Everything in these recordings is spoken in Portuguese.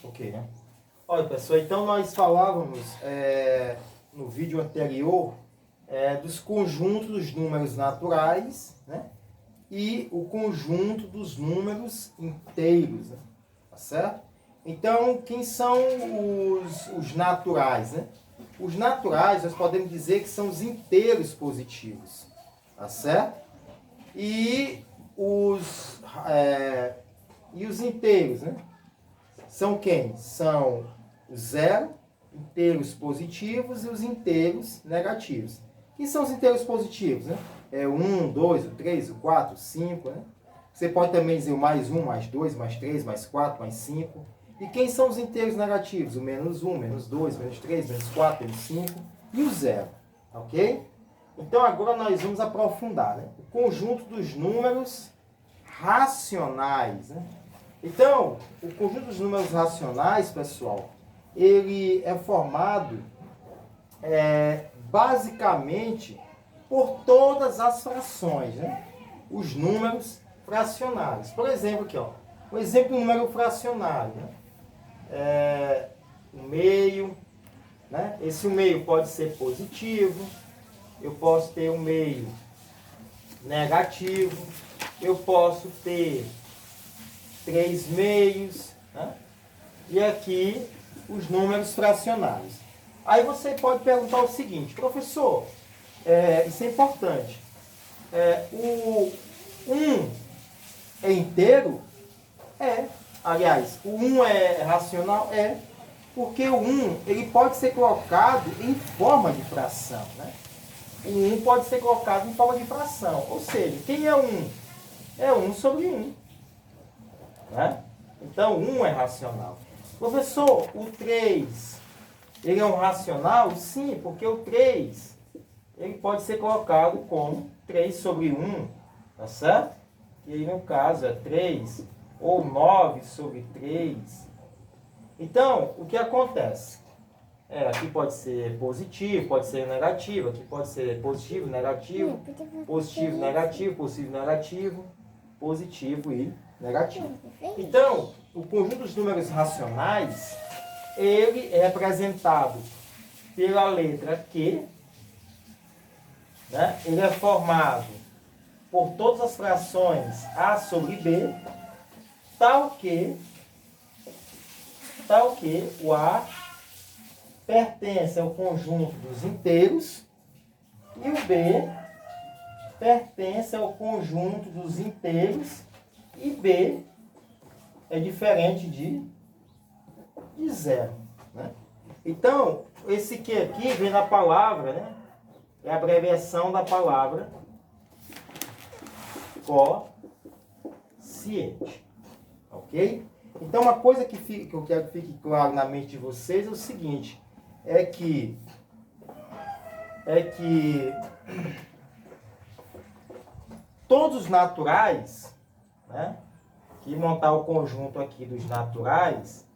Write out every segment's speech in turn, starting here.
Ok, né? Olha, pessoal, então nós falávamos no vídeo anterior dos conjuntos dos números naturais, né? E o conjunto dos números inteiros, né? Tá certo? Então, quem são os naturais, né? Os naturais, nós podemos dizer que são os inteiros positivos, tá certo? E os inteiros, né? São quem? São os zero, inteiros positivos e os inteiros negativos. Quem são os inteiros positivos, né? É o 1, 2, o 3, o 4, o 5, né? Você pode também dizer o mais 1, mais 2, mais 3, mais 4, mais 5. E quem são os inteiros negativos? O menos 1, menos 2, menos 3, menos 4, menos 5 e o zero. Ok? Então agora nós vamos aprofundar, né? O conjunto dos números racionais, né? Então, o conjunto dos números racionais, pessoal, ele é formado basicamente por todas as frações, né? Os números fracionários. Por exemplo, aqui, ó, um exemplo de número fracionário, né? O meio, né? Esse meio pode ser positivo, eu posso ter um meio negativo, eu posso ter 3 meios, né? E aqui os números fracionários. Aí você pode perguntar o seguinte, professor, isso é importante, o 1 é inteiro? Aliás, o 1 é racional? Porque o 1 ele pode ser colocado em forma de fração, né? O 1 pode ser colocado em forma de fração, ou seja, quem é 1? É 1 sobre 1. Né? Então, 1 é racional. Professor, o 3, ele é um racional? Sim, porque o 3, ele pode ser colocado como 3 sobre 1, tá certo? E aí, no caso, é 3 ou 9 sobre 3. Então, o que acontece? Aqui pode ser positivo, pode ser negativo, aqui pode ser positivo, negativo, positivo, negativo, positivo, negativo, positivo e negativo. Então, o conjunto dos números racionais, ele é representado pela letra Q, né? Ele é formado por todas as frações A sobre B, tal que o A pertence ao conjunto dos inteiros e o B pertence ao conjunto dos inteiros e B é diferente de zero, né? Então, esse Q aqui vem da palavra, né? É a abreviação da palavra quociente, ok? Então, uma coisa que eu quero que fique claro na mente de vocês é o seguinte, é que todos os naturais, né? Que montar o conjunto aqui dos naturais,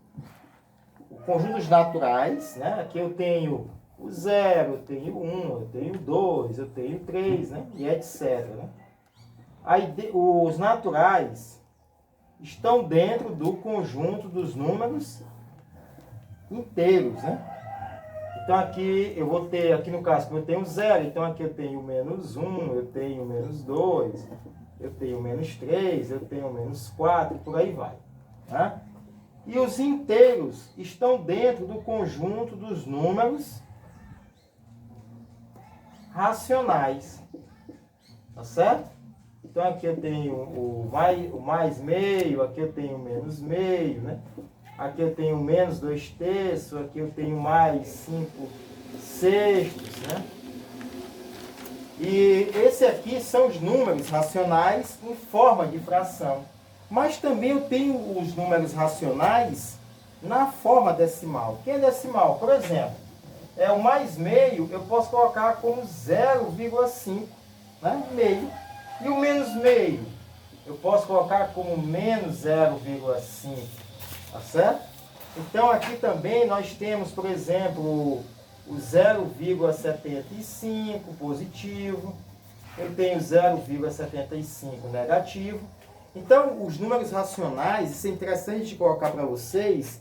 o conjunto dos naturais, né? Aqui eu tenho o 0, eu tenho 1, eu tenho 2, eu tenho 3, né? E etc. Né? Aí, os naturais estão dentro do conjunto dos números inteiros, né? Então aqui eu vou ter, aqui no caso, eu tenho 0, então aqui eu tenho menos 1, eu tenho menos 2, eu tenho menos 3, eu tenho menos 4, e por aí vai. Tá? E os inteiros estão dentro do conjunto dos números racionais. Tá certo? Então aqui eu tenho o mais meio, aqui eu tenho menos meio, né? Aqui eu tenho menos 2 terços, aqui eu tenho mais 5 sextos, né? E esse aqui são os números racionais em forma de fração. Mas também eu tenho os números racionais na forma decimal. Que é decimal? Por exemplo, o mais meio eu posso colocar como 0,5, né? Meio. E o menos meio eu posso colocar como menos 0,5. Tá certo? Então aqui também nós temos, por exemplo, o 0,75 positivo, eu tenho 0,75 negativo. Então os números racionais, isso é interessante de colocar para vocês,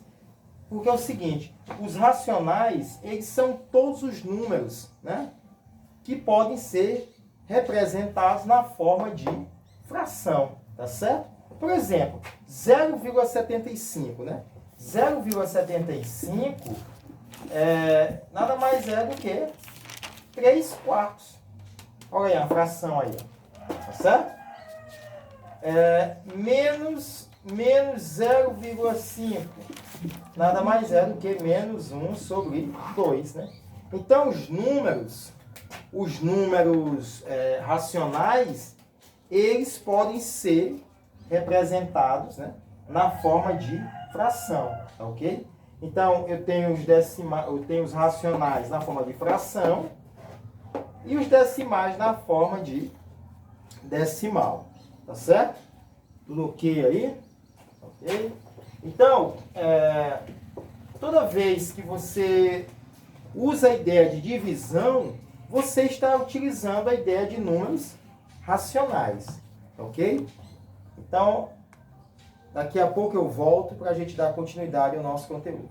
Porque é o seguinte, os racionais, eles são todos os números, né, que podem ser representados na forma de fração, tá certo? Por exemplo, 0,75, né? 0,75 nada mais é do que 3 quartos. Olha aí a fração aí, tá certo? Menos 0,5, nada mais é do que menos 1 sobre 2, né? Então, os números racionais, eles podem ser representados, né, na forma de fração, tá ok? Então, eu tenho os racionais na forma de fração e os decimais na forma de decimal, tá certo? Tudo ok aí? Ok? Então, toda vez que você usa a ideia de divisão, você está utilizando a ideia de números racionais, ok? Então, daqui a pouco eu volto para a gente dar continuidade ao nosso conteúdo.